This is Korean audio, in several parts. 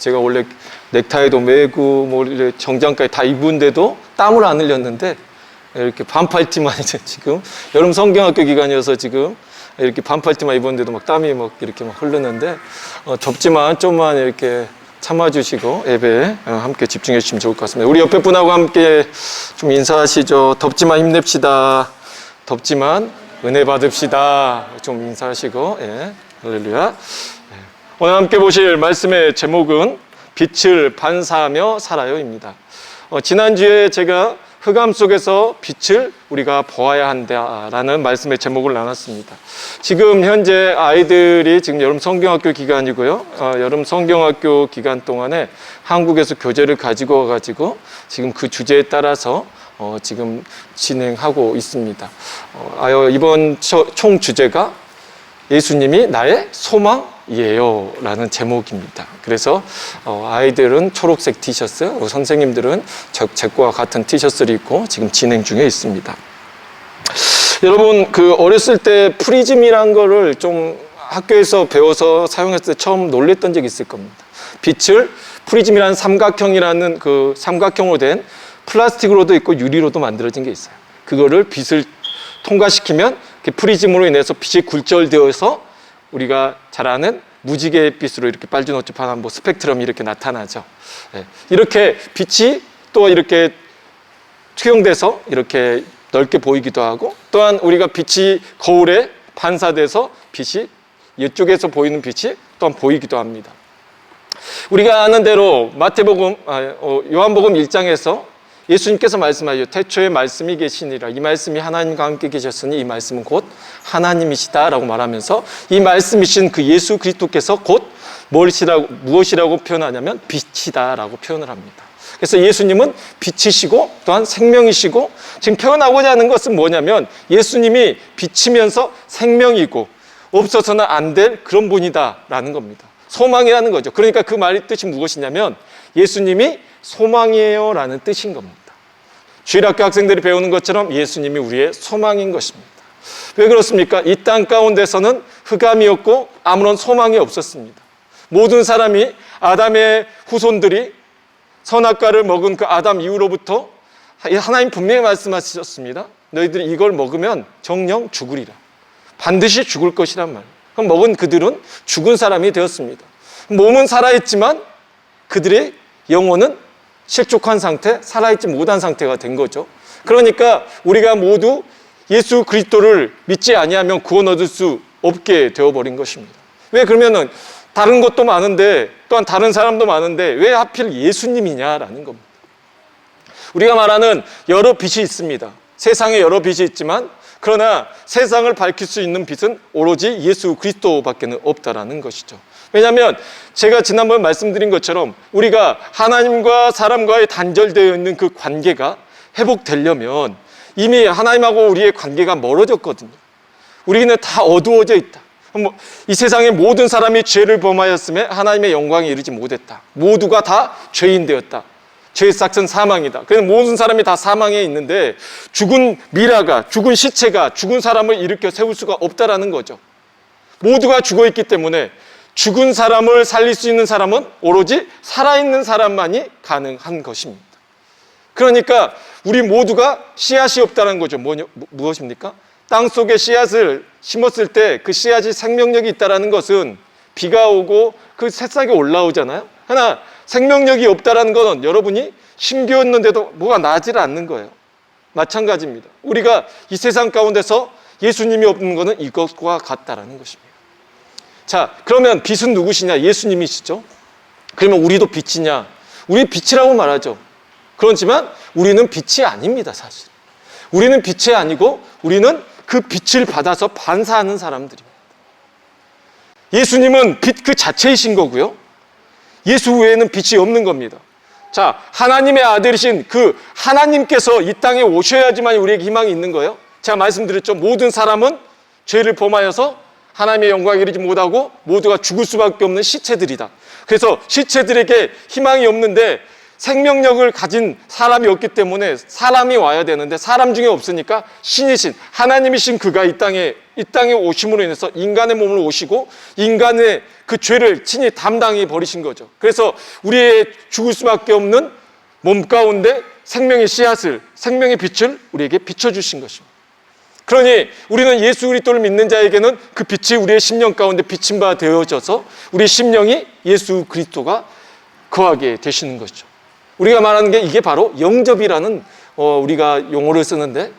제가 원래 넥타이도 매고 뭐 정장까지 다 입은데도 땀을 안 흘렸는데 이렇게 반팔티만 이제 지금 여름 성경학교 기간이어서 지금 이렇게 반팔티만 입었는데도 막 땀이 막 이렇게 막 흐르는데 덥지만 좀만 이렇게 참아주시고 예배에 함께 집중해 주시면 좋을 것 같습니다. 우리 옆에 분하고 함께 좀 인사하시죠. 덥지만 힘냅시다. 덥지만 은혜 받읍시다. 좀 인사하시고, 예, 할렐루야. 오늘 함께 보실 말씀의 제목은 빛을 반사하며 살아요입니다. 지난주에 제가 흑암 속에서 빛을 우리가 보아야 한다라는 말씀의 제목을 나눴습니다. 지금 현재 아이들이 지금 여름 성경학교 기간이고요. 여름 성경학교 기간 동안에 한국에서 교재를 가지고 와가지고 지금 그 주제에 따라서 지금 진행하고 있습니다. 이번 총 주제가 예수님이 나의 소망이에요 라는 제목입니다. 그래서 아이들은 초록색 티셔츠, 선생님들은 제 거와 같은 티셔츠를 입고 지금 진행 중에 있습니다. 여러분, 어렸을 때 프리즘이란 거를 좀 학교에서 배워서 사용했을 때 처음 놀랬던 적이 있을 겁니다. 빛을 프리즘이라는 삼각형이라는 그 삼각형으로 된 플라스틱으로도 있고 유리로도 만들어진 게 있어요. 그거를 빛을 통과시키면 프리즘으로 인해서 빛이 굴절되어서 우리가 잘 아는 무지개빛으로 이렇게 빨주노초파나 뭐 스펙트럼이 이렇게 나타나죠. 이렇게 빛이 또 이렇게 투영돼서 이렇게 넓게 보이기도 하고, 또한 우리가 빛이 거울에 반사돼서 빛이 이쪽에서 보이는 빛이 또한 보이기도 합니다. 우리가 아는 대로 마태복음, 요한복음 1장에서 예수님께서 말씀하셨죠. 태초에 말씀이 계시니라. 이 말씀이 하나님과 함께 계셨으니 이 말씀은 곧 하나님이시다 라고 말하면서 이 말씀이신 그 예수 그리스도께서 곧 무엇이라고 표현하냐면 빛이다 라고 표현을 합니다. 그래서 예수님은 빛이시고 또한 생명이시고, 지금 표현하고자 하는 것은 뭐냐면 예수님이 빛이면서 생명이고 없어서는 안 될 그런 분이다 라는 겁니다. 소망이라는 거죠. 그러니까 그 말의 뜻이 무엇이냐면 예수님이 소망이에요 라는 뜻인 겁니다. 주일학교 학생들이 배우는 것처럼 예수님이 우리의 소망인 것입니다. 왜 그렇습니까? 이 땅 가운데서는 흑암이었고 아무런 소망이 없었습니다. 모든 사람이, 아담의 후손들이 선악과를 먹은 그 아담 이후로부터 하나님 분명히 말씀하셨습니다. 너희들이 이걸 먹으면 정녕 죽으리라. 반드시 죽을 것이란 말. 그럼 먹은 그들은 죽은 사람이 되었습니다. 몸은 살아있지만 그들의 영혼은 실족한 상태, 살아있지 못한 상태가 된 거죠. 그러니까 우리가 모두 예수 그리스도를 믿지 아니하면 구원 얻을 수 없게 되어버린 것입니다. 왜 그러면은 다른 것도 많은데, 또한 다른 사람도 많은데 왜 하필 예수님이냐라는 겁니다. 우리가 말하는 여러 빛이 있습니다. 세상에 여러 빛이 있지만 그러나 세상을 밝힐 수 있는 빛은 오로지 예수 그리스도밖에 없다라는 것이죠. 왜냐하면 제가 지난번에 말씀드린 것처럼 우리가 하나님과 사람과의 단절되어 있는 그 관계가 회복되려면 이미 하나님하고 우리의 관계가 멀어졌거든요. 우리는 다 어두워져 있다. 이 세상의 모든 사람이 죄를 범하였음에 하나님의 영광에 이르지 못했다. 모두가 다 죄인 되었다. 죄의 삭은 사망이다. 그래서 모든 사람이 다 사망에 있는데 죽은 미라가, 죽은 시체가 죽은 사람을 일으켜 세울 수가 없다라는 거죠. 모두가 죽어 있기 때문에 죽은 사람을 살릴 수 있는 사람은 오로지 살아있는 사람만이 가능한 것입니다. 그러니까 우리 모두가 씨앗이 없다는 거죠. 무엇입니까? 땅속에 씨앗을 심었을 때 그 씨앗이 생명력이 있다는 것은 비가 오고 그 새싹이 올라오잖아요. 그러나 생명력이 없다는 것은 여러분이 심겼는데도 뭐가 나질 않는 거예요. 마찬가지입니다. 우리가 이 세상 가운데서 예수님이 없는 것은 이것과 같다라는 것입니다. 자, 그러면 빛은 누구시냐? 예수님이시죠. 그러면 우리도 빛이냐? 우리 빛이라고 말하죠. 그렇지만 우리는 빛이 아닙니다, 사실. 우리는 빛이 아니고 우리는 그 빛을 받아서 반사하는 사람들입니다. 예수님은 빛 그 자체이신 거고요. 예수 외에는 빛이 없는 겁니다. 자, 하나님의 아들이신 그 하나님께서 이 땅에 오셔야지만 우리에게 희망이 있는 거예요. 제가 말씀드렸죠. 모든 사람은 죄를 범하여서 하나님의 영광에 이르지 못하고 모두가 죽을 수밖에 없는 시체들이다. 그래서 시체들에게 희망이 없는데 생명력을 가진 사람이 없기 때문에 사람이 와야 되는데 사람 중에 없으니까 신이신 하나님이신 그가 이 땅에 오심으로 인해서 인간의 몸을 오시고 인간의 그 죄를 친히 담당해 버리신 거죠. 그래서 우리의 죽을 수밖에 없는 몸 가운데 생명의 씨앗을, 생명의 빛을 우리에게 비춰주신 것입니다. 그러니 우리는 예수 그리스도를 믿는 자에게는 그 빛이 우리의 심령 가운데 비친 바 되어져서 우리 심령이 예수 그리스도가 거하게 되시는 것이죠. 우리가 말하는 게 이게 바로 영접이라는 우리가 용어를 쓰는데,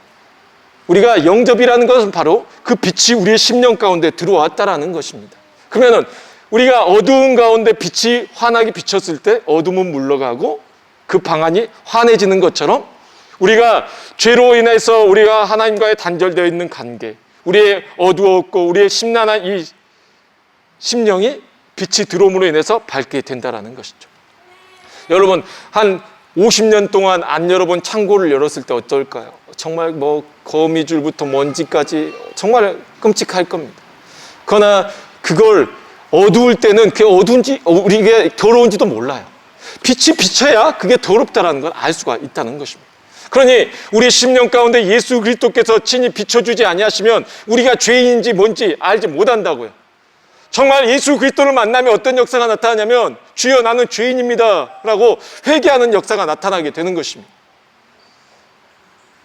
우리가 영접이라는 것은 바로 그 빛이 우리의 심령 가운데 들어왔다라는 것입니다. 그러면은 우리가 어두운 가운데 빛이 환하게 비쳤을 때 어둠은 물러가고 그 방안이 환해지는 것처럼 우리가 죄로 인해서 우리가 하나님과의 단절되어 있는 관계, 우리의 어두웠고 우리의 심란한 이 심령이 빛이 들어옴으로 인해서 밝게 된다라는 것이죠. 여러분, 한 50년 동안 안 열어본 창고를 열었을 때 어떨까요? 정말 거미줄부터 먼지까지 정말 끔찍할 겁니다. 그러나 그걸 어두울 때는 그게 어두운지 우리에게 더러운지도 몰라요. 빛이 비쳐야 그게 더럽다라는 걸 알 수가 있다는 것입니다. 그러니 우리 심령 가운데 예수 그리스도께서 친히 비춰주지 아니하시면 우리가 죄인인지 뭔지 알지 못한다고요. 정말 예수 그리스도를 만나면 어떤 역사가 나타나냐면 주여 나는 죄인입니다 라고 회개하는 역사가 나타나게 되는 것입니다.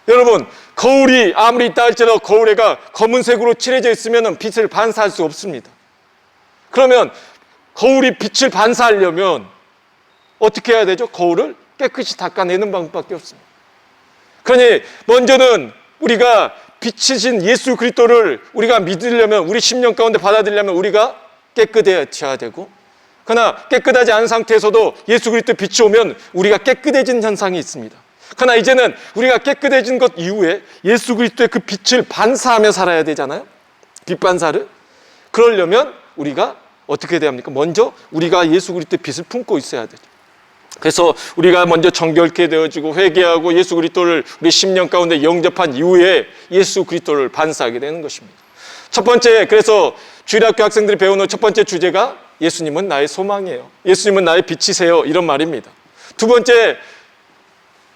여러분, 거울이 아무리 있다 할지라도 거울에가 검은색으로 칠해져 있으면 빛을 반사할 수 없습니다. 그러면 거울이 빛을 반사하려면 어떻게 해야 되죠? 거울을 깨끗이 닦아내는 방법밖에 없습니다. 그러니 먼저는 우리가 빛이신 예수 그리스도를 우리가 믿으려면, 우리 심령 가운데 받아들이려면 우리가 깨끗해져야 되고, 그러나 깨끗하지 않은 상태에서도 예수 그리스도 빛이 오면 우리가 깨끗해진 현상이 있습니다. 그러나 이제는 우리가 깨끗해진 것 이후에 예수 그리스도의 그 빛을 반사하며 살아야 되잖아요. 빛 반사를. 그러려면 우리가 어떻게 해야 합니까? 먼저 우리가 예수 그리스도의 빛을 품고 있어야 되죠. 그래서 우리가 먼저 정결케 되어지고 회개하고 예수 그리스도를 우리 심령 가운데 영접한 이후에 예수 그리스도를 반사하게 되는 것입니다. 첫 번째, 그래서 주일학교 학생들이 배우는 첫 번째 주제가 예수님은 나의 소망이에요. 예수님은 나의 빛이세요. 이런 말입니다. 두 번째,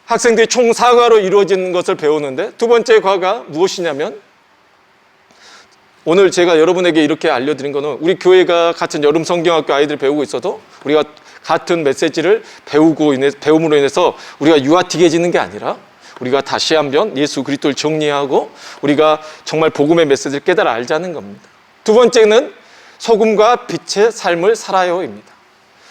학생들이 총 4과로 이루어지는 것을 배우는데 두 번째 과가 무엇이냐면, 오늘 제가 여러분에게 이렇게 알려드린 거는 우리 교회가 같은 여름 성경학교 아이들 배우고 있어도 우리가 같은 메시지를 배움으로 인해서 우리가 유아틱해지는 게 아니라 우리가 다시 한번 예수 그리스도를 정리하고 우리가 정말 복음의 메시지를 깨달아 알자는 겁니다. 두 번째는 소금과 빛의 삶을 살아요입니다.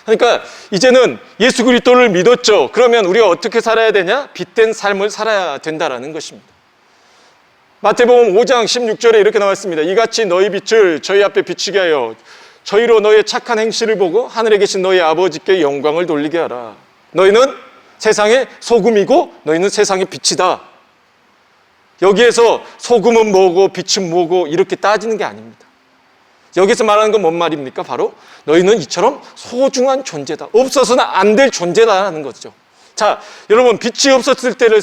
그러니까 이제는 예수 그리스도를 믿었죠. 그러면 우리가 어떻게 살아야 되냐? 빛된 삶을 살아야 된다라는 것입니다. 마태복음 5장 16절에 이렇게 나와 있습니다. 이같이 너희 빛을 저희 앞에 비추게 하여 저희로 너희의 착한 행실을 보고 하늘에 계신 너희 아버지께 영광을 돌리게 하라. 너희는 세상의 소금이고 너희는 세상의 빛이다. 여기에서 소금은 뭐고 빛은 뭐고 이렇게 따지는 게 아닙니다. 여기서 말하는 건 뭔 말입니까? 바로 너희는 이처럼 소중한 존재다. 없어서는 안 될 존재다라는 거죠. 자, 여러분, 빛이 없었을 때를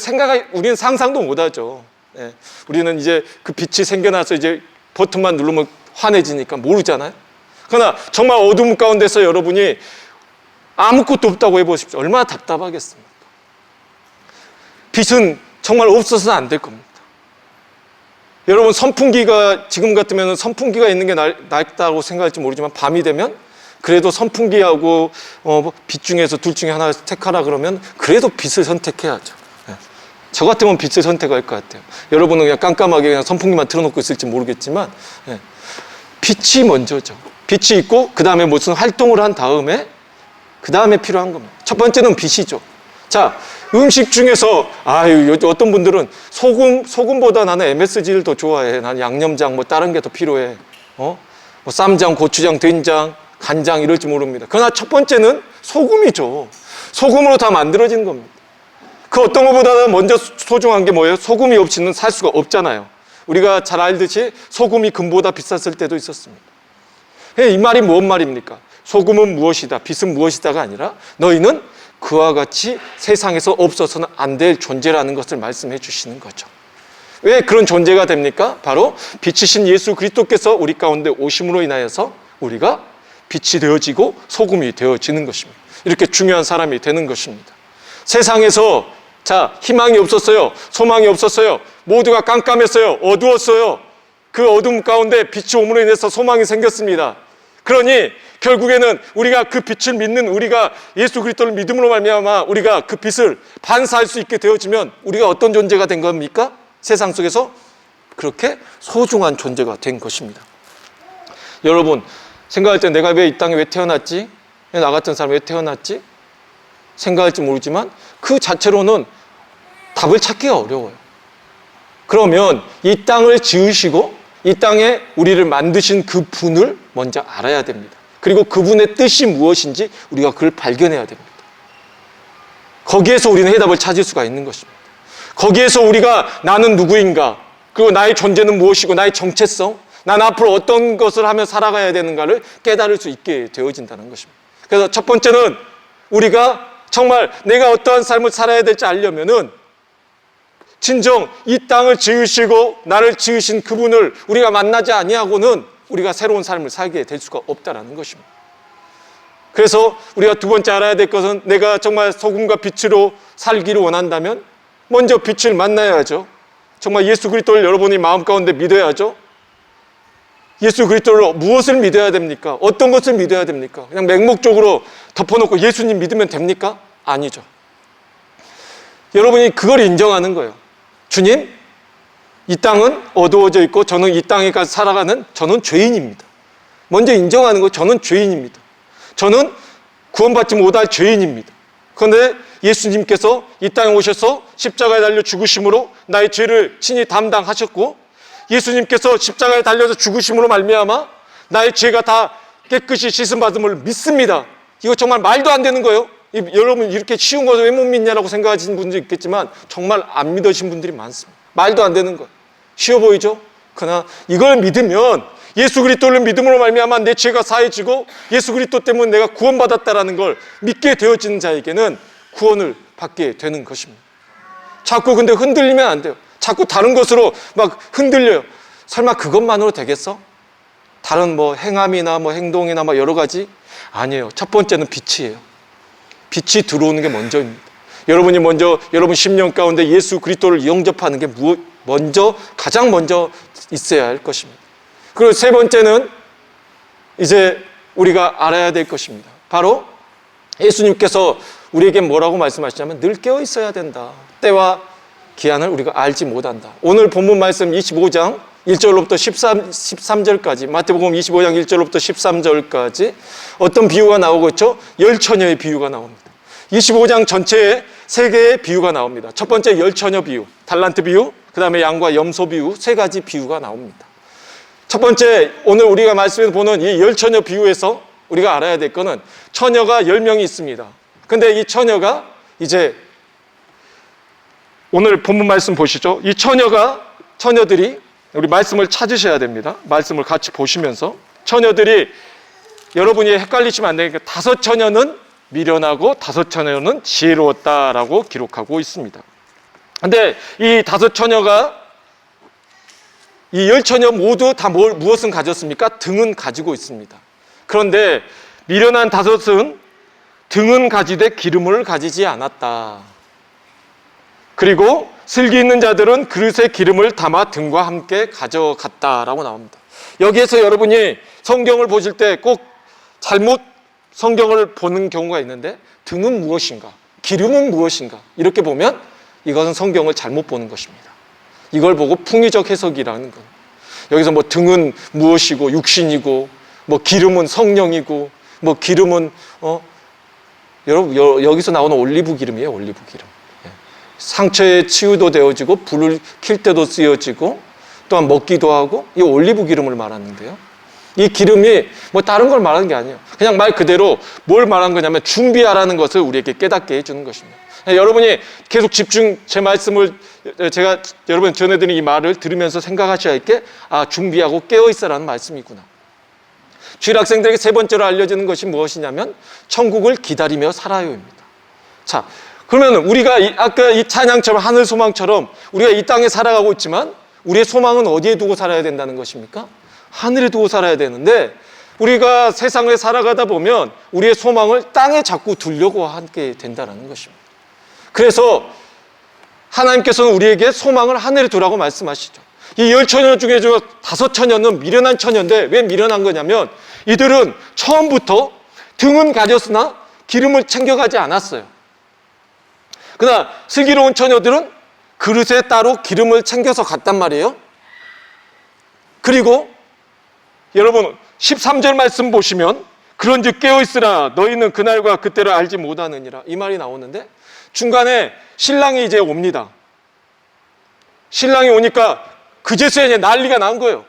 우리는 상상도 못하죠. 네. 우리는 이제 그 빛이 생겨나서 이제 버튼만 누르면 환해지니까 모르잖아요. 그러나 정말 어둠 가운데서 여러분이 아무것도 없다고 해보십시오. 얼마나 답답하겠습니까? 빛은 정말 없어서는 안 될 겁니다. 여러분, 선풍기가 지금 같으면 선풍기가 있는 게 낫다고 생각할지 모르지만 밤이 되면 그래도 선풍기하고 빛 중에서 둘 중에 하나 택하라 그러면 그래도 빛을 선택해야죠. 네. 저 같으면 빛을 선택할 것 같아요. 여러분은 그냥 깜깜하게 그냥 선풍기만 틀어놓고 있을지 모르겠지만 네. 빛이 먼저죠. 빛이 있고 그 다음에 무슨 활동을 한 다음에 그 다음에 필요한 겁니다. 첫 번째는 빛이죠. 자, 음식 중에서 어떤 분들은 소금보다 나는 MSG를 더 좋아해. 나는 양념장 다른 게 더 필요해. 쌈장, 고추장, 된장, 간장 이럴지 모릅니다. 그러나 첫 번째는 소금이죠. 소금으로 다 만들어진 겁니다. 그 어떤 것보다는 먼저 소중한 게 뭐예요? 소금이 없이는 살 수가 없잖아요. 우리가 잘 알듯이 소금이 금보다 비쌌을 때도 있었습니다. 이 말이 뭔 말입니까? 소금은 무엇이다, 빛은 무엇이다가 아니라 너희는 그와 같이 세상에서 없어서는 안 될 존재라는 것을 말씀해 주시는 거죠. 왜 그런 존재가 됩니까? 바로 빛이신 예수 그리스도께서 우리 가운데 오심으로 인하여서 우리가 빛이 되어지고 소금이 되어지는 것입니다. 이렇게 중요한 사람이 되는 것입니다. 세상에서 자, 희망이 없었어요. 소망이 없었어요. 모두가 깜깜했어요. 어두웠어요. 그 어둠 가운데 빛이 오므로 인해서 소망이 생겼습니다. 그러니 결국에는 우리가 그 빛을 믿는 우리가 예수 그리스도를 믿음으로 말미암아 우리가 그 빛을 반사할 수 있게 되어지면 우리가 어떤 존재가 된 겁니까? 세상 속에서 그렇게 소중한 존재가 된 것입니다. 여러분 생각할 때 내가 왜 이 땅에 왜 태어났지? 나 같은 사람 왜 태어났지? 생각할지 모르지만 그 자체로는 답을 찾기가 어려워요. 그러면 이 땅을 지으시고 이 땅에 우리를 만드신 그 분을 먼저 알아야 됩니다. 그리고 그분의 뜻이 무엇인지 우리가 그걸 발견해야 됩니다. 거기에서 우리는 해답을 찾을 수가 있는 것입니다. 거기에서 우리가 나는 누구인가, 그리고 나의 존재는 무엇이고 나의 정체성, 난 앞으로 어떤 것을 하며 살아가야 되는가를 깨달을 수 있게 되어진다는 것입니다. 그래서 첫 번째는 우리가 정말 내가 어떠한 삶을 살아야 될지 알려면은 진정 이 땅을 지으시고 나를 지으신 그분을 우리가 만나지 아니하고는 우리가 새로운 삶을 살게 될 수가 없다는 것입니다. 그래서 우리가 두 번째 알아야 될 것은 내가 정말 소금과 빛으로 살기를 원한다면 먼저 빛을 만나야죠. 정말 예수 그리스도를 여러분이 마음 가운데 믿어야죠. 예수 그리스도를 무엇을 믿어야 됩니까? 어떤 것을 믿어야 됩니까? 그냥 맹목적으로 덮어놓고 예수님 믿으면 됩니까? 아니죠. 여러분이 그걸 인정하는 거예요. 주님, 이 땅은 어두워져 있고 저는 이 땅에 가서 살아가는 저는 죄인입니다. 먼저 인정하는 거 저는 죄인입니다. 저는 구원받지 못할 죄인입니다. 그런데 예수님께서 이 땅에 오셔서 십자가에 달려 죽으심으로 나의 죄를 친히 담당하셨고 예수님께서 십자가에 달려서 죽으심으로 말미암아 나의 죄가 다 깨끗이 씻음받음을 믿습니다. 이거 정말 말도 안 되는 거예요. 여러분 이렇게 쉬운 것을 왜 못 믿냐라고 생각하시는 분도 있겠지만 정말 안 믿으신 분들이 많습니다. 말도 안 되는 거예요. 쉬워 보이죠? 그러나 이걸 믿으면 예수 그리스도를 믿음으로 말미암아 내 죄가 사해지고 예수 그리스도 때문에 내가 구원받았다라는 걸 믿게 되어지는 자에게는 구원을 받게 되는 것입니다. 자꾸 근데 흔들리면 안 돼요. 자꾸 다른 것으로 막 흔들려요. 설마 그것만으로 되겠어? 다른 뭐 행함이나 뭐 행동이나 뭐 여러 가지? 아니에요. 첫 번째는 빛이에요. 빛이 들어오는 게 먼저입니다. 여러분이 먼저 여러분 심령 가운데 예수 그리스도를 영접하는 게 가장 먼저 있어야 할 것입니다. 그리고 세 번째는 이제 우리가 알아야 될 것입니다. 바로 예수님께서 우리에게 뭐라고 말씀하시냐면 늘 깨어 있어야 된다. 때와 기한을 우리가 알지 못한다. 오늘 본문 말씀 25장 1절로부터 13절까지 마태복음 25장 1절로부터 13절까지 어떤 비유가 나오고 있죠? 열처녀의 비유가 나옵니다. 25장 전체에 세 개의 비유가 나옵니다. 첫 번째 열처녀 비유, 달란트 비유, 그 다음에 양과 염소 비유, 세 가지 비유가 나옵니다. 첫 번째 오늘 우리가 말씀에서 보는 이 열처녀 비유에서 우리가 알아야 될 것은 처녀가 10명이 있습니다. 근데 이 처녀가 이제 오늘 본문 말씀 보시죠. 이 처녀들이 우리 말씀을 찾으셔야 됩니다. 말씀을 같이 보시면서 처녀들이 여러분이 헷갈리시면 안 되니까 5처녀는 미련하고 5처녀는 지혜로웠다라고 기록하고 있습니다. 근데 이 5처녀가 이 10처녀 모두 다 무엇은 가졌습니까? 등은 가지고 있습니다. 그런데 미련한 5은 등은 가지되 기름을 가지지 않았다. 그리고 슬기 있는 자들은 그릇에 기름을 담아 등과 함께 가져갔다라고 나옵니다. 여기에서 여러분이 성경을 보실 때 꼭 잘못 성경을 보는 경우가 있는데 등은 무엇인가? 기름은 무엇인가? 이렇게 보면 이것은 성경을 잘못 보는 것입니다. 이걸 보고 풍의적 해석이라는 것. 여기서 뭐 등은 무엇이고 육신이고 뭐 기름은 성령이고 뭐 기름은 여러분 여기서 나오는 올리브 기름이에요. 올리브 기름. 상처에 치유도 되어지고 불을 킬 때도 쓰여지고 또한 먹기도 하고 이 올리브 기름을 말하는데요. 이 기름이 뭐 다른 걸 말하는 게 아니에요. 그냥 말 그대로 뭘 말하는 거냐면 준비하라는 것을 우리에게 깨닫게 해주는 것입니다. 여러분이 계속 제 말씀을 제가 여러분 전해드린 이 말을 들으면서 생각하셔야 할 게 준비하고 깨어있어라는 말씀이구나. 주일 학생들에게 세 번째로 알려지는 것이 무엇이냐면 천국을 기다리며 살아요입니다. 자, 그러면 우리가 아까 이 찬양처럼 하늘 소망처럼 우리가 이 땅에 살아가고 있지만 우리의 소망은 어디에 두고 살아야 된다는 것입니까? 하늘에 두고 살아야 되는데 우리가 세상을 살아가다 보면 우리의 소망을 땅에 자꾸 두려고 하게 된다는 것입니다. 그래서 하나님께서는 우리에게 소망을 하늘에 두라고 말씀하시죠. 이 10처녀 중에 5처녀는 미련한 처녀인데 왜 미련한 거냐면 이들은 처음부터 등은 가졌으나 기름을 챙겨가지 않았어요. 그러나 슬기로운 처녀들은 그릇에 따로 기름을 챙겨서 갔단 말이에요. 그리고 여러분 13절 말씀 보시면 그런즉 깨어있으라 너희는 그날과 그때를 알지 못하느니라 이 말이 나오는데 중간에 신랑이 이제 옵니다. 신랑이 오니까 그제서야 이제 난리가 난 거예요.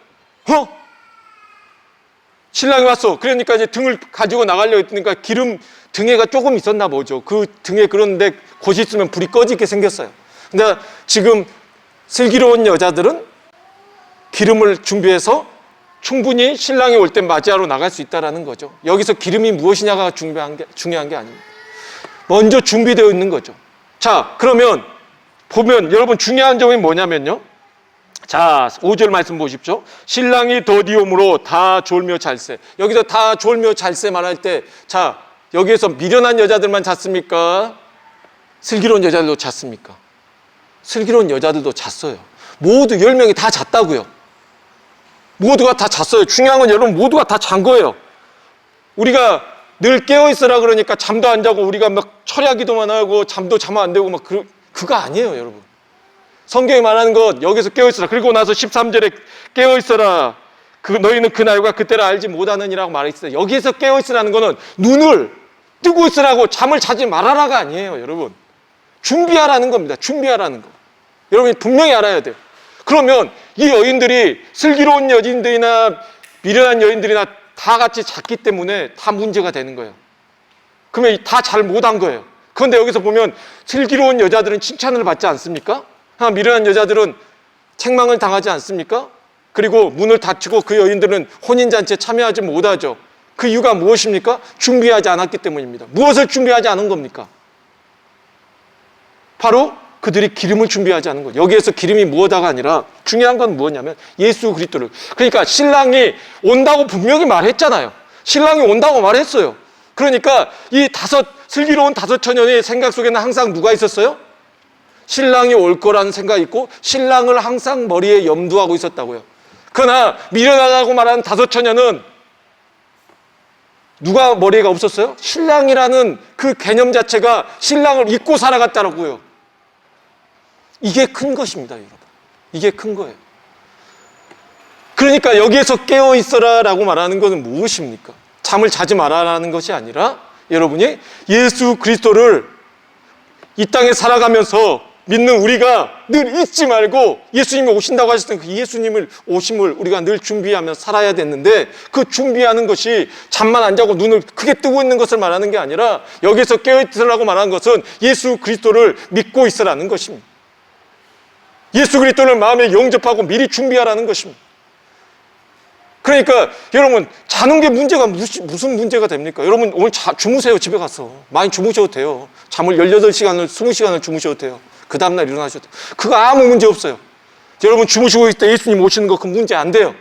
신랑이 왔어. 그러니까 이제 등을 가지고 나가려고 했으니까 기름 등에가 조금 있었나 보죠. 그 등에 그런데 곧 있으면 불이 꺼지게 생겼어요. 근데 지금 슬기로운 여자들은 기름을 준비해서 충분히 신랑이 올 때 맞이하러 나갈 수 있다는 거죠. 여기서 기름이 무엇이냐가 중요한 게 아닙니다. 먼저 준비되어 있는 거죠. 자, 그러면 보면 여러분 중요한 점이 뭐냐면요. 자, 5절 말씀 보십시오. 신랑이 더디옴으로 다 졸며 잘세. 여기서 다 졸며 잘세 말할 때, 자, 여기에서 미련한 여자들만 잤습니까? 슬기로운 여자들도 잤습니까? 슬기로운 여자들도 잤어요. 모두 10명이 다 잤다고요. 모두가 다 잤어요. 중요한 건 여러분 모두가 다 잔 거예요. 우리가 늘 깨어있으라 그러니까 잠도 안 자고 우리가 막 철야 기도만 하고 잠도 자면 안 되고 막 그거 아니에요, 여러분. 성경이 말하는 것 여기서 깨어있으라. 그리고 나서 13절에 깨어있으라. 너희는 그날과 그때를 알지 못하느니라고 말했어요. 여기에서 깨어있으라는 거는 눈을 뜨고 있으라고 잠을 자지 말아라가 아니에요, 여러분. 준비하라는 겁니다. 준비하라는 거. 여러분이 분명히 알아야 돼요. 그러면 이 여인들이 슬기로운 여인들이나 미련한 여인들이나 다 같이 잤기 때문에 다 문제가 되는 거예요. 그러면 다 잘 못한 거예요. 그런데 여기서 보면 슬기로운 여자들은 칭찬을 받지 않습니까? 미련한 여자들은 책망을 당하지 않습니까? 그리고 문을 닫히고 그 여인들은 혼인잔치에 참여하지 못하죠. 그 이유가 무엇입니까? 준비하지 않았기 때문입니다. 무엇을 준비하지 않은 겁니까? 바로 그들이 기름을 준비하지 않은 거예요. 여기에서 기름이 무엇다가 아니라 중요한 건 무엇냐면 예수 그리스도를. 그러니까 신랑이 온다고 분명히 말했잖아요. 신랑이 온다고 말했어요. 그러니까 이 슬기로운 5처녀의 생각 속에는 항상 누가 있었어요? 신랑이 올 거라는 생각이 있고 신랑을 항상 머리에 염두하고 있었다고요. 그러나 미련하다고 말하는 5처녀는 누가 머리가 없었어요? 신랑이라는 그 개념 자체가 신랑을 잊고 살아갔다고요. 이게 큰 것입니다, 여러분. 이게 큰 거예요. 그러니까 여기에서 깨어있어라 라고 말하는 것은 무엇입니까? 잠을 자지 말아라는 것이 아니라 여러분이 예수 그리스도를 이 땅에 살아가면서 믿는 우리가 늘 잊지 말고 예수님이 오신다고 하셨던 그 예수님을 오심을 우리가 늘 준비하며 살아야 됐는데 그 준비하는 것이 잠만 안 자고 눈을 크게 뜨고 있는 것을 말하는 게 아니라 여기서 깨어있으라고 말하는 것은 예수 그리스도를 믿고 있으라는 것입니다. 예수 그리스도를 마음에 영접하고 미리 준비하라는 것입니다. 그러니까 여러분 자는 게 문제가 무슨 문제가 됩니까? 여러분 오늘 주무세요. 집에 가서 많이 주무셔도 돼요. 잠을 18시간을 20시간을 주무셔도 돼요. 그 다음날 일어나셔도 돼요. 그거 아무 문제 없어요. 여러분 주무시고 있을 때 예수님 오시는 거 그 문제 안 돼요.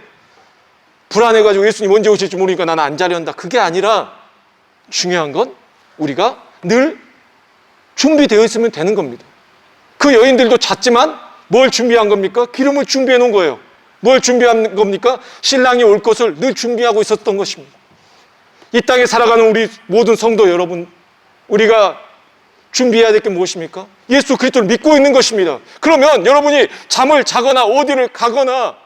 불안해가지고 예수님 언제 오실지 모르니까 나는 안 자려한다. 그게 아니라 중요한 건 우리가 늘 준비되어 있으면 되는 겁니다. 그 여인들도 잤지만 뭘 준비한 겁니까? 기름을 준비해 놓은 거예요. 뭘 준비한 겁니까? 신랑이 올 것을 늘 준비하고 있었던 것입니다. 이 땅에 살아가는 우리 모든 성도 여러분, 우리가 준비해야 될 게 무엇입니까? 예수 그리스도를 믿고 있는 것입니다. 그러면 여러분이 잠을 자거나 어디를 가거나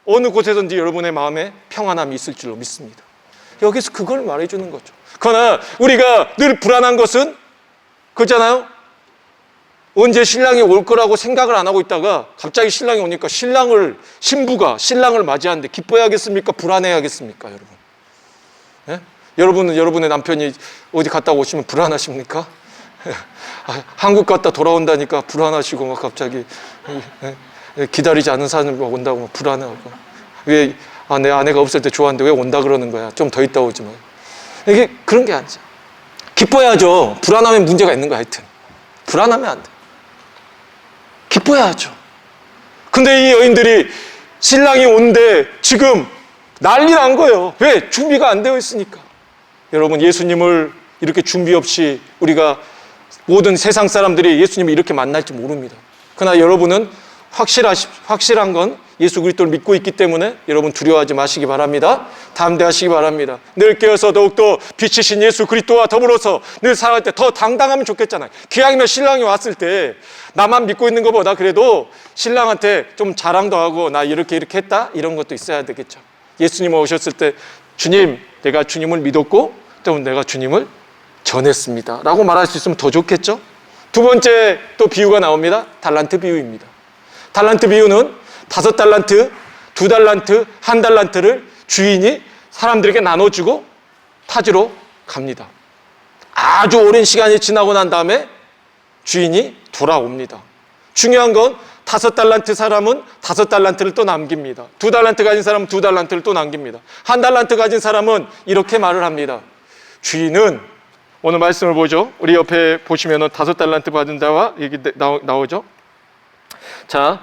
어느 곳에든지 여러분의 마음에 평안함이 있을 줄로 믿습니다. 여기서 그걸 말해주는 거죠. 그러나 우리가 늘 불안한 것은 그렇잖아요. 언제 신랑이 올 거라고 생각을 안 하고 있다가 갑자기 신랑이 오니까 신부가 신랑을 맞이하는데 기뻐해야겠습니까? 불안해야겠습니까? 여러분. 예? 여러분은 여러분의 남편이 어디 갔다 오시면 불안하십니까? 한국 갔다 돌아온다니까 불안하시고 막 갑자기 기다리지 않은 사람이 온다고 막 불안해하고 왜 내 아내가 없을 때 좋아하는데 왜 온다 그러는 거야? 좀 더 있다 오지 마. 이게 그런 게 아니죠. 기뻐야죠. 불안하면 문제가 있는 거야. 하여튼 불안하면 안 돼. 기뻐야죠. 근데 이 여인들이 신랑이 온데 지금 난리 난 거예요. 왜? 준비가 안 되어 있으니까. 여러분 예수님을 이렇게 준비 없이 우리가 모든 세상 사람들이 예수님을 이렇게 만날지 모릅니다. 그러나 여러분은 확실한 건 예수 그리스도를 믿고 있기 때문에 여러분 두려워하지 마시기 바랍니다. 담대하시기 바랍니다. 늘 깨어서 더욱더 빛이신 예수 그리스도와 더불어서 늘 살아갈 때 더 당당하면 좋겠잖아요. 기왕이면 신랑이 왔을 때 나만 믿고 있는 것보다 그래도 신랑한테 좀 자랑도 하고 나 이렇게 했다 이런 것도 있어야 되겠죠. 예수님 오셨을 때 주님, 내가 주님을 믿었고 또 내가 주님을 전했습니다 라고 말할 수 있으면 더 좋겠죠. 두 번째 또 비유가 나옵니다. 달란트 비유입니다. 달란트 비유는 5달란트, 2달란트, 1달란트를 주인이 사람들에게 나눠주고 타지로 갑니다. 아주 오랜 시간이 지나고 난 다음에 주인이 돌아옵니다. 중요한 건 5달란트 사람은 5달란트를 또 남깁니다. 2달란트 가진 사람은 2달란트를 또 남깁니다. 1달란트 가진 사람은 이렇게 말을 합니다. 주인은 오늘 말씀을 보죠. 우리 옆에 보시면은 5달란트 받은 자와 얘기 나오죠. 자,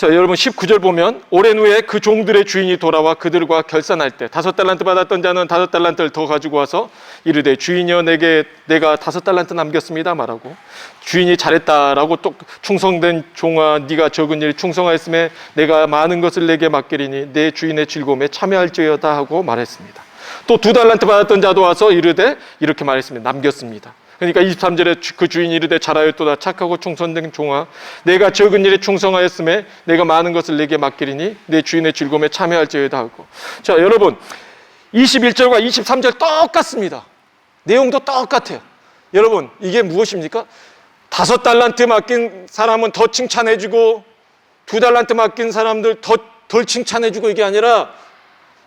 여러분 19절 보면 오랜 후에 그 종들의 주인이 돌아와 그들과 결산할 때 5달란트 받았던 자는 5달란트를 더 가지고 와서 이르되 주인이여 내가 5달란트 남겼습니다 말하고 주인이 잘했다라고 또 충성된 종아 네가 적은 일 충성하였음에 내가 많은 것을 내게 맡기리니 내 주인의 즐거움에 참여할지어다 하고 말했습니다. 또 2달란트 받았던 자도 와서 이르되 이렇게 말했습니다. 남겼습니다. 그러니까 23절에 그 주인이 이르되 잘하였도다 착하고 충성된 종아 내가 적은 일에 충성하였음에 내가 많은 것을 내게 맡기리니 내 주인의 즐거움에 참여할지어다 하고. 자, 여러분 21절과 23절 똑같습니다. 내용도 똑같아요. 여러분 이게 무엇입니까? 5달란트 맡긴 사람은 더 칭찬해주고 2달란트 맡긴 사람들 덜 칭찬해주고 이게 아니라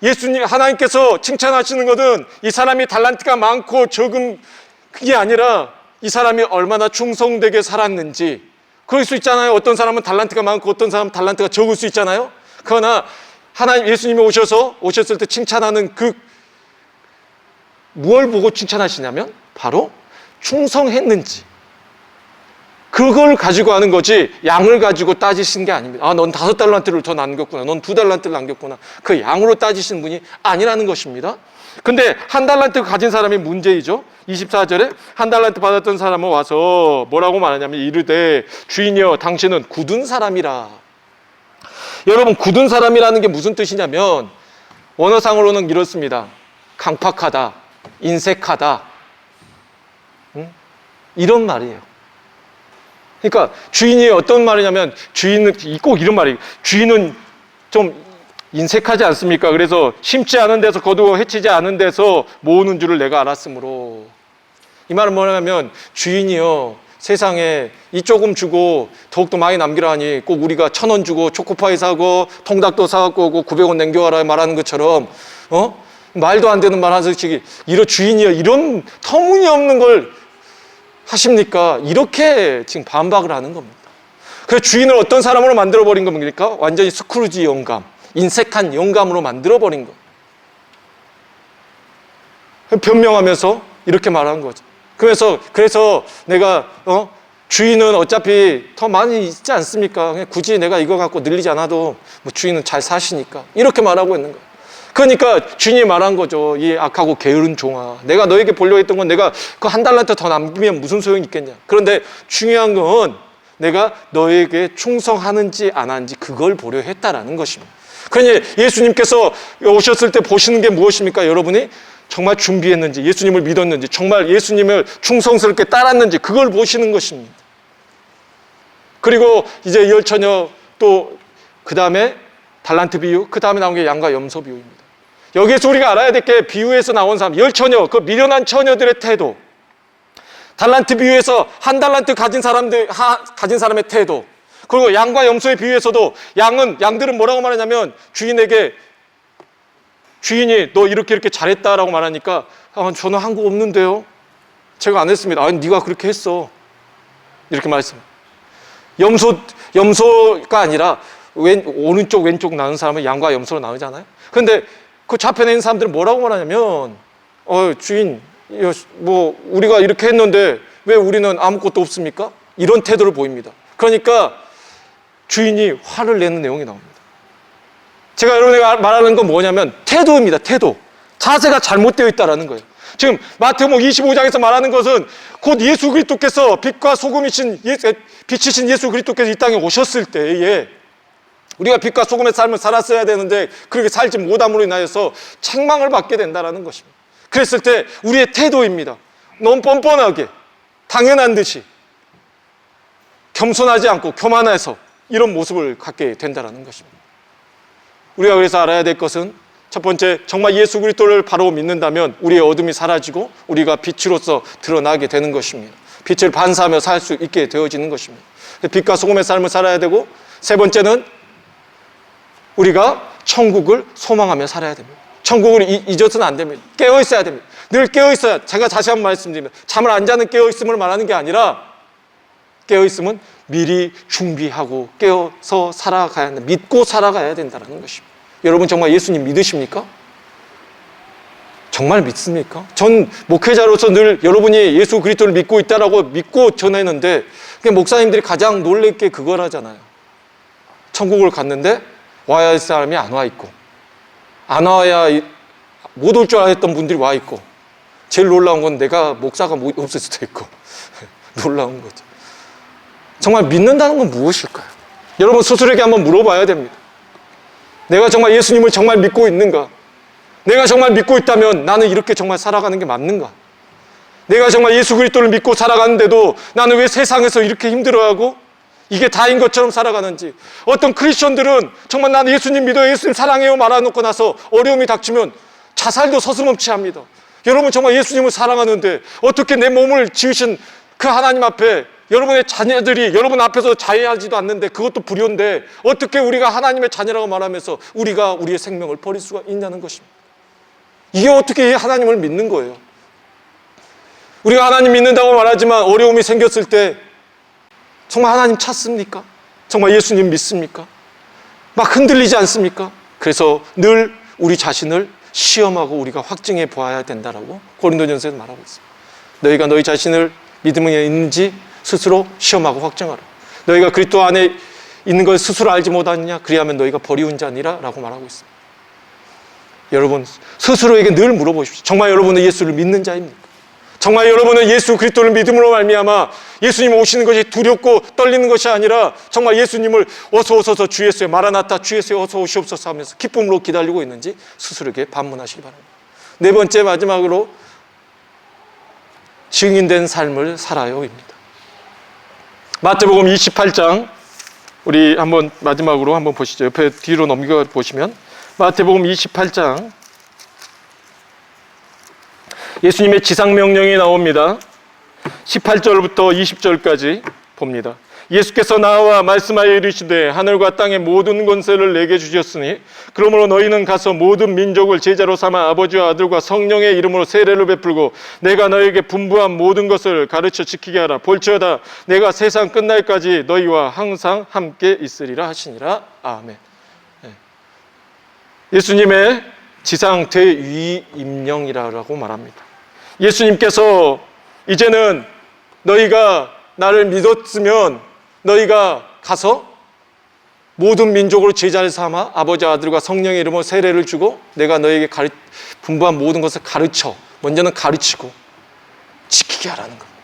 예수님 하나님께서 칭찬하시는 것은 이 사람이 달란트가 많고 적은 그게 아니라 이 사람이 얼마나 충성되게 살았는지. 그럴 수 있잖아요. 어떤 사람은 달란트가 많고 어떤 사람은 달란트가 적을 수 있잖아요. 그러나 하나님 예수님이 오셨을 때 칭찬하는 무엇을 보고 칭찬하시냐면 바로 충성했는지 그걸 가지고 하는 거지 양을 가지고 따지신 게 아닙니다. 아, 넌 5달란트를 더 남겼구나. 넌 2달란트를 남겼구나. 그 양으로 따지시는 분이 아니라는 것입니다. 근데 1달란트 가진 사람이 문제이죠. 24절에 1달란트 받았던 사람은 와서 뭐라고 말하냐면 이르되 주인이여 당신은 굳은 사람이라. 여러분 굳은 사람이라는 게 무슨 뜻이냐면 원어상으로는 이렇습니다. 강팍하다, 인색하다, 이런 말이에요. 그러니까 주인이 어떤 말이냐면 주인은 꼭 이런 말이에요. 주인은 좀 인색하지 않습니까? 그래서 심지 않은 데서 거두어 해치지 않은 데서 모으는 줄을 내가 알았으므로. 이 말은 뭐냐면 주인이요 세상에 이 조금 주고 더욱더 많이 남기라 하니 꼭 우리가 1,000원 주고 초코파이 사고 통닭도 사갖고 오고 900원 남겨와라 말하는 것처럼 말도 안 되는 말 하듯이 이런 주인이요 이런 터무니없는 걸 하십니까? 이렇게 지금 반박을 하는 겁니다. 그래서 주인을 어떤 사람으로 만들어버린 겁니까? 완전히 스크루지 영감, 인색한 영감으로 만들어버린 거. 변명하면서 이렇게 말한 거죠. 그래서 내가 주인은 어차피 더 많이 있지 않습니까? 그냥 굳이 내가 이거 갖고 늘리지 않아도 뭐 주인은 잘 사시니까 이렇게 말하고 있는 거예요. 그러니까 주인이 말한 거죠. 이 악하고 게으른 종아, 내가 너에게 보려고 했던 건 내가 그 1달란트 더 남기면 무슨 소용이 있겠냐. 그런데 중요한 건 내가 너에게 충성하는지 안 하는지 그걸 보려 했다라는 것입니다. 그러니 예수님께서 오셨을 때 보시는 게 무엇입니까? 여러분이 정말 준비했는지, 예수님을 믿었는지, 정말 예수님을 충성스럽게 따랐는지 그걸 보시는 것입니다. 그리고 이제 열처녀 또 그 다음에 달란트 비유, 그 다음에 나온 게 양과 염소 비유입니다. 여기에서 우리가 알아야 될 게 비유에서 나온 사람, 열처녀, 그 미련한 처녀들의 태도, 달란트 비유에서 1달란트 가진 사람의 태도, 그리고 양과 염소의 비유에서도 양들은 뭐라고 말하냐면 주인에게 주인이 너 이렇게 잘했다라고 말하니까 저는 한 거 없는데요. 제가 안 했습니다. 아니 네가 그렇게 했어. 이렇게 말씀합니다. 염소가 아니라 오른쪽 왼쪽 나눈 사람은 양과 염소로 나누잖아요. 그런데 그 좌편에 있는 사람들은 뭐라고 말하냐면 주인 뭐 우리가 이렇게 했는데 왜 우리는 아무것도 없습니까? 이런 태도를 보입니다. 그러니까 주인이 화를 내는 내용이 나옵니다. 제가 여러분에게 말하는 건 뭐냐면 태도입니다. 태도. 자세가 잘못되어 있다는 거예요. 지금 마태복음 25장에서 말하는 것은 곧 예수 그리스도께서 빛과 소금이신 빛이신 예수 그리스도께서 이 땅에 오셨을 때에 우리가 빛과 소금의 삶을 살았어야 되는데 그렇게 살지 못함으로 인하여서 책망을 받게 된다는 것입니다. 그랬을 때 우리의 태도입니다. 너무 뻔뻔하게 당연한 듯이 겸손하지 않고 교만해서 이런 모습을 갖게 된다는 것입니다. 우리가 그래서 알아야 될 것은 첫 번째, 정말 예수 그리스도를 바로 믿는다면 우리의 어둠이 사라지고 우리가 빛으로서 드러나게 되는 것입니다. 빛을 반사하며 살 수 있게 되어지는 것입니다. 빛과 소금의 삶을 살아야 되고, 세 번째는 우리가 천국을 소망하며 살아야 됩니다. 천국을 잊어서는 안 됩니다. 깨어 있어야 됩니다. 늘 깨어 있어야. 제가 다시 한번 말씀드리면 잠을 안 자는 깨어 있음을 말하는 게 아니라 깨어 있음은 미리 준비하고 깨어서 살아가야 한다. 믿고 살아가야 된다는 것입니다. 여러분 정말 예수님 믿으십니까? 정말 믿습니까? 전 목회자로서 늘 여러분이 예수 그리스도를 믿고 있다라고 믿고 전했는데 목사님들이 가장 놀랄 게 그거라잖아요. 천국을 갔는데 와야 할 사람이 안 와 있고, 안 와야 못 올 줄 알았던 분들이 와 있고, 제일 놀라운 건 내가 목사가 없을 수도 있고 놀라운 거죠. 정말 믿는다는 건 무엇일까요? 여러분 스스로에게 한번 물어봐야 됩니다. 내가 정말 예수님을 정말 믿고 있는가? 내가 정말 믿고 있다면 나는 이렇게 정말 살아가는 게 맞는가? 내가 정말 예수 그리스도를 믿고 살아가는데도 나는 왜 세상에서 이렇게 힘들어하고 이게 다인 것처럼 살아가는지. 어떤 크리스천들은 정말 나는 예수님 믿어요, 예수님 사랑해요 말아놓고 나서 어려움이 닥치면 자살도 서슴없이 합니다. 여러분 정말 예수님을 사랑하는데 어떻게 내 몸을 지으신 그 하나님 앞에 여러분의 자녀들이 여러분 앞에서 자해하지도 않는데 그것도 불효인데 어떻게 우리가 하나님의 자녀라고 말하면서 우리가 우리의 생명을 버릴 수가 있냐는 것입니다. 이게 어떻게 하나님을 믿는 거예요? 우리가 하나님 믿는다고 말하지만 어려움이 생겼을 때 정말 하나님 찾습니까? 정말 예수님 믿습니까? 막 흔들리지 않습니까? 그래서 늘 우리 자신을 시험하고 우리가 확증해 보아야 된다라고 고린도전서에서 말하고 있습니다. 너희가 너희 자신을 믿음에 있는지 스스로 시험하고 확정하라. 너희가 그리스도 안에 있는 걸 스스로 알지 못하느냐? 그리하면 너희가 버리운 자니라 라고 말하고 있습니다. 여러분 스스로에게 늘 물어보십시오. 정말 여러분은 예수를 믿는 자입니까? 정말 여러분은 예수 그리스도를 믿음으로 말미암아 예수님 오시는 것이 두렵고 떨리는 것이 아니라 정말 예수님을 어서 오소서 주 예수여 마라나타 주 예수여 어서 오시옵소서 하면서 기쁨으로 기다리고 있는지 스스로에게 반문하시기 바랍니다. 네 번째 마지막으로 증인된 삶을 살아요입니다. 마태복음 28장 우리 한번 마지막으로 한번 보시죠. 옆에 뒤로 넘겨 보시면 마태복음 28장 예수님의 지상명령이 나옵니다. 18절부터 20절까지 봅니다. 예수께서 나와 말씀하여 이르시되 하늘과 땅의 모든 권세를 내게 주셨으니 그러므로 너희는 가서 모든 민족을 제자로 삼아 아버지와 아들과 성령의 이름으로 세례를 베풀고 내가 너에게 분부한 모든 것을 가르쳐 지키게 하라. 볼지어다 내가 세상 끝날까지 너희와 항상 함께 있으리라 하시니라. 아멘. 예수님의 지상 대위임령이라고 말합니다. 예수님께서 이제는 너희가 나를 믿었으면 너희가 가서 모든 민족으로 제자를 삼아 아버지와 아들과 성령의 이름으로 세례를 주고 내가 너에게 분부한 모든 것을 가르쳐, 먼저는 가르치고 지키게 하라는 겁니다.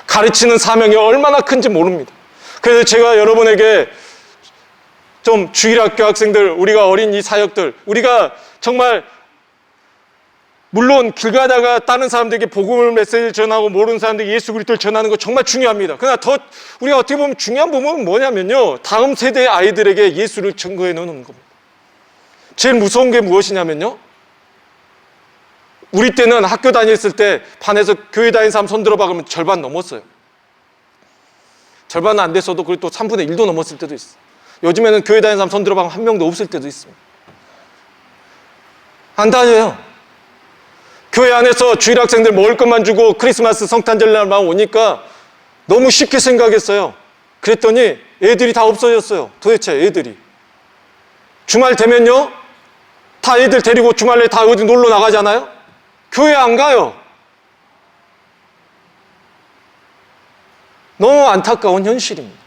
가르치는 사명이 얼마나 큰지 모릅니다. 그래서 제가 여러분에게 좀 주일학교 학생들, 우리가 어린 이 사역들, 우리가 정말 물론 길 가다가 다른 사람들에게 복음을 메시지를 전하고 모르는 사람들에게 예수 그리스도를 전하는 거 정말 중요합니다. 그러나 더 우리가 어떻게 보면 중요한 부분은 뭐냐면요, 다음 세대의 아이들에게 예수를 증거해 놓는 겁니다. 제일 무서운 게 무엇이냐면요, 우리 때는 학교 다녔을 때 반에서 교회 다니는 사람 손 들어봐 그러면 절반 넘었어요. 절반은 안 됐어도 그리고 또 3분의 1도 넘었을 때도 있어요. 요즘에는 교회 다니는 사람 손 들어봐 그러면 한 명도 없을 때도 있습니다. 안 다녀요. 교회 안에서 주일 학생들 먹을 것만 주고 크리스마스 성탄절날만 오니까 너무 쉽게 생각했어요. 그랬더니 애들이 다 없어졌어요. 도대체 애들이 주말 되면요 다 애들 데리고 주말에 다 어디 놀러 나가잖아요. 교회 안 가요. 너무 안타까운 현실입니다.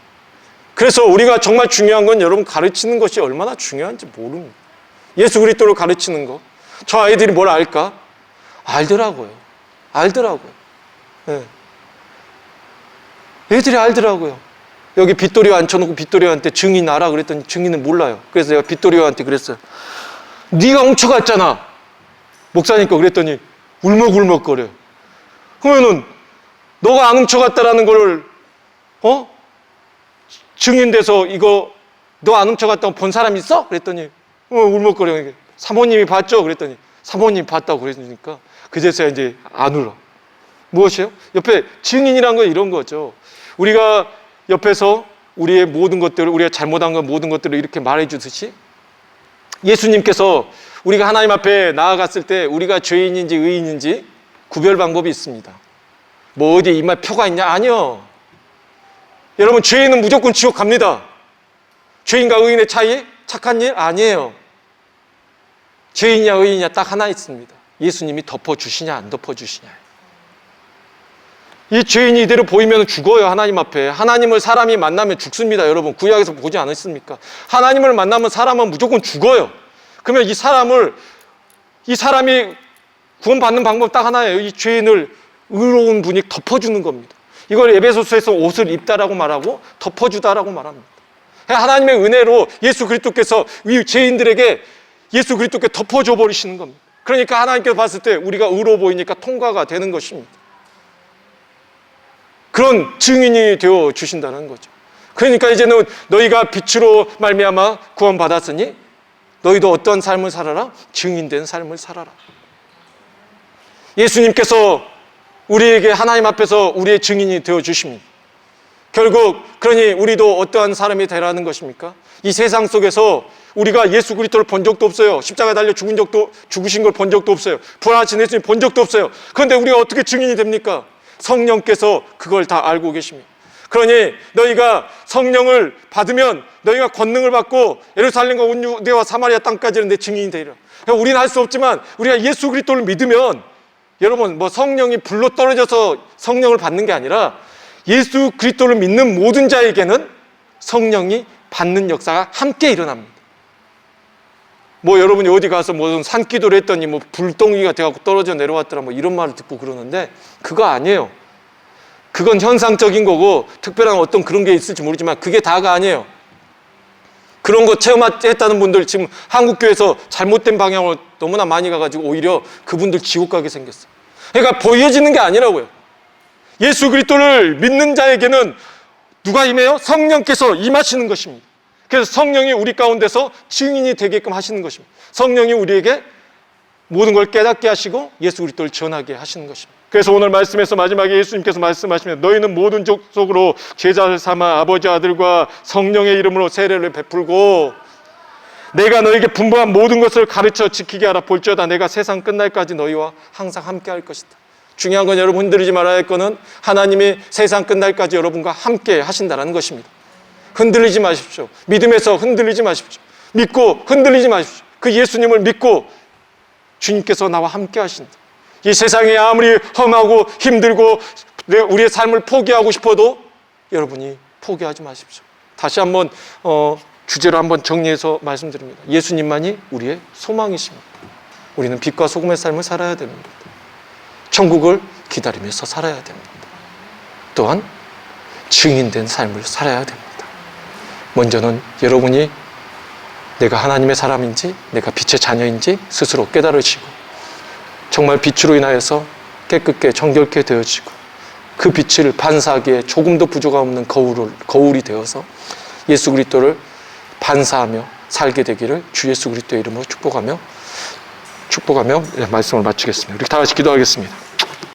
그래서 우리가 정말 중요한 건 여러분 가르치는 것이 얼마나 중요한지 모릅니다. 예수 그리스도를 가르치는 거. 저 아이들이 뭘 알까? 알더라고요. 알더라고요. 예. 애들이 알더라고요. 여기 빗도리와 앉혀놓고 빗도리한테 증인 알아 그랬더니 증인은 몰라요. 그래서 내가 빗도리한테 그랬어요. 네가 훔쳐갔잖아. 목사님께 그랬더니 울먹울먹거려요. 그러면은 너가 안 훔쳐갔다라는 걸 증인돼서 이거 너 안 훔쳐갔다고 본 사람 있어? 그랬더니 울먹거려요. 사모님이 봤죠? 그랬더니 사모님이 봤다고 그러니까 그제서야 이제 안 울어. 무엇이요? 옆에 증인이란 건 이런 거죠. 우리가 옆에서 우리의 모든 것들을, 우리가 잘못한 건 모든 것들을 이렇게 말해 주듯이 예수님께서 우리가 하나님 앞에 나아갔을 때 우리가 죄인인지 의인인지 구별 방법이 있습니다. 뭐 어디 이마에 표가 있냐? 아니요. 여러분, 죄인은 무조건 지옥 갑니다. 죄인과 의인의 차이? 착한 일? 아니에요. 죄인이냐 의인이냐 딱 하나 있습니다. 예수님이 덮어주시냐 안 덮어주시냐. 이 죄인이 이대로 보이면 죽어요. 하나님 앞에. 하나님을 사람이 만나면 죽습니다. 여러분, 구약에서 보지 않았습니까? 하나님을 만나면 사람은 무조건 죽어요. 그러면 이 사람이 구원받는 방법 딱 하나예요. 이 죄인을 의로운 분이 덮어주는 겁니다. 이걸 에베소서에서 옷을 입다라고 말하고 덮어주다라고 말합니다. 하나님의 은혜로 예수 그리스도께서 이 죄인들에게 예수 그리스도께 덮어줘 버리시는 겁니다. 그러니까 하나님께서 봤을 때 우리가 의로워 보이니까 통과가 되는 것입니다. 그런 증인이 되어 주신다는 거죠. 그러니까 이제는 너희가 빛으로 말미암아 구원받았으니 너희도 어떤 삶을 살아라? 증인된 삶을 살아라. 예수님께서 우리에게 하나님 앞에서 우리의 증인이 되어 주십니다. 결국 그러니 우리도 어떠한 사람이 되라는 것입니까? 이 세상 속에서 우리가 예수 그리스도를 본 적도 없어요. 십자가에 달려 죽으신 걸 본 적도 없어요. 부활하신 예수님 본 적도 없어요. 그런데 우리가 어떻게 증인이 됩니까? 성령께서 그걸 다 알고 계십니다. 그러니 너희가 성령을 받으면 너희가 권능을 받고 예루살렘과 온 유대와 사마리아 땅까지는 내 증인이 되리라. 우리는 할 수 없지만 우리가 예수 그리스도를 믿으면 여러분 뭐 성령이 불로 떨어져서 성령을 받는 게 아니라 예수 그리스도를 믿는 모든 자에게는 성령이 받는 역사가 함께 일어납니다. 뭐 여러분이 어디 가서 무슨 산기도를 했더니 뭐 불덩이가 돼갖고 떨어져 내려왔더라 뭐 이런 말을 듣고 그러는데 그거 아니에요. 그건 현상적인 거고 특별한 어떤 그런 게 있을지 모르지만 그게 다가 아니에요. 그런 거 체험했다는 분들 지금 한국교회에서 잘못된 방향으로 너무나 많이 가가지고 오히려 그분들 지옥 가게 생겼어요. 그러니까 보여지는 게 아니라고요. 예수 그리스도를 믿는 자에게는 누가 임해요? 성령께서 임하시는 것입니다. 그래서 성령이 우리 가운데서 증인이 되게끔 하시는 것입니다. 성령이 우리에게 모든 걸 깨닫게 하시고 예수 그리스도를 전하게 하시는 것입니다. 그래서 오늘 말씀에서 마지막에 예수님께서 말씀하시면 너희는 모든 족속으로 제자를 삼아 아버지 아들과 성령의 이름으로 세례를 베풀고 내가 너에게 분부한 모든 것을 가르쳐 지키게 하라. 볼지어다 내가 세상 끝날까지 너희와 항상 함께 할 것이다. 중요한 건 여러분 흔들리지 말아야 할 거는 하나님이 세상 끝날까지 여러분과 함께 하신다는 것입니다. 흔들리지 마십시오. 믿음에서 흔들리지 마십시오. 믿고 흔들리지 마십시오. 그 예수님을 믿고 주님께서 나와 함께 하신다. 이 세상이 아무리 험하고 힘들고 우리의 삶을 포기하고 싶어도 여러분이 포기하지 마십시오. 다시 한번 주제로 한번 정리해서 말씀드립니다. 예수님만이 우리의 소망이십니다. 우리는 빛과 소금의 삶을 살아야 됩니다. 천국을 기다리면서 살아야 됩니다. 또한 증인된 삶을 살아야 됩니다. 먼저는 여러분이 내가 하나님의 사람인지 내가 빛의 자녀인지 스스로 깨달으시고 정말 빛으로 인하여서 깨끗게 정결케 되어지고 그 빛을 반사하기에 조금도 부족함 없는 거울이 되어서 예수 그리스도를 반사하며 살게 되기를 주 예수 그리스도의 이름으로 축복하며 말씀을 마치겠습니다. 우리 다 같이 기도하겠습니다.